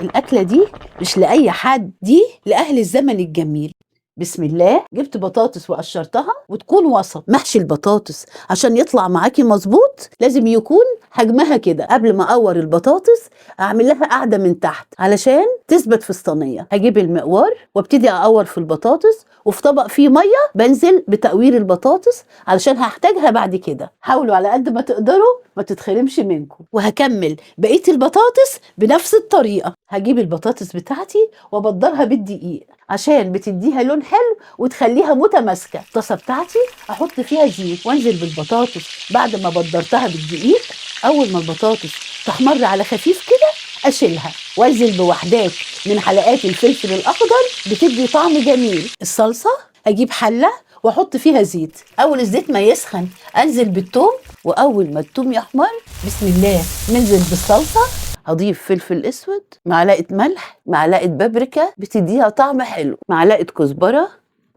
الأكلة دي مش لأي حد، دي لأهل الزمن الجميل. بسم الله. جبت بطاطس وقشرتها وتكون وسط. محشي البطاطس عشان يطلع معاكي مظبوط لازم يكون حجمها كده. قبل ما اقور البطاطس اعمل لها قاعده من تحت علشان تثبت في الصينيه. هجيب المقوار وابتدي اقور في البطاطس، وفي طبق فيه ميه بنزل بتقوير البطاطس علشان هحتاجها بعد كده. حاولوا على قد ما تقدروا ما تتخرمش منكم. وهكمل بقيه البطاطس بنفس الطريقه. هجيب البطاطس بتاعتي وابدرها بالدقيق عشان بتديها لون حلو وتخليها متماسكه. الطاسه بتاعتي احط فيها زيت وانزل بالبطاطس بعد ما بدرتها بالدقيق. اول ما البطاطس تحمر على خفيف كده اشيلها وانزل بوحدات من حلقات الفلفل الاخضر بتدي طعم جميل. الصلصه اجيب حله واحط فيها زيت. اول الزيت ما يسخن انزل بالثوم، واول ما الثوم يحمر بسم الله ننزل بالصلصه. هضيف فلفل اسود، معلقه ملح، معلقه بابريكا بتديها طعم حلو، معلقه كزبره،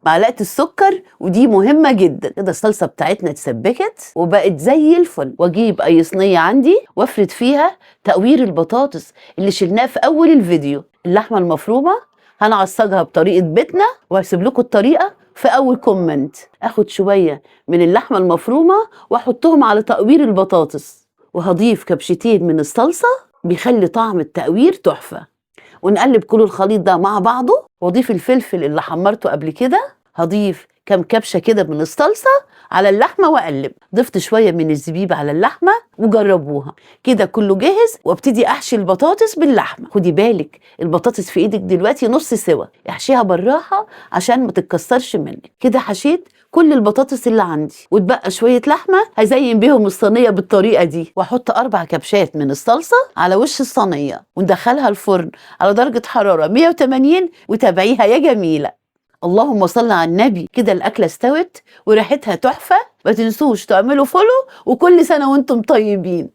معلقه السكر ودي مهمه جدا. كده الصلصه بتاعتنا اتسبكت وبقت زي الفل. واجيب اي صينيه عندي وافرد فيها تقوير البطاطس اللي شلناه في اول الفيديو. اللحمه المفرومه هنعصجها بطريقه بيتنا وهسيب لكم الطريقه في اول كومنت. اخد شويه من اللحمه المفرومه واحطهم على تقوير البطاطس، وهضيف كبشتين من الصلصه بيخلي طعم التقوير تحفه. ونقلب كل الخليط ده مع بعضه، واضيف الفلفل اللي حمرته قبل كده. هضيف كام كبشه كده من الصلصه على اللحمه واقلب. ضفت شويه من الزبيب على اللحمه وجربوها. كده كله جاهز وابتدي احشي البطاطس باللحمه. خدي بالك البطاطس في ايدك دلوقتي نص سوا، احشيها بالراحه عشان ما تتكسرش منك. كده حشيت كل البطاطس اللي عندي واتبقى شويه لحمه هزين بيهم الصينيه بالطريقه دي. واحط 4 كبشات من الصلصه على وش الصينيه وندخلها الفرن على درجه حراره 180 وتابعيها يا جميله. اللهم صل على النبي. كده الاكله استوت وريحتها تحفه. ما تنسوش تعملوا فولو، وكل سنه وانتم طيبين.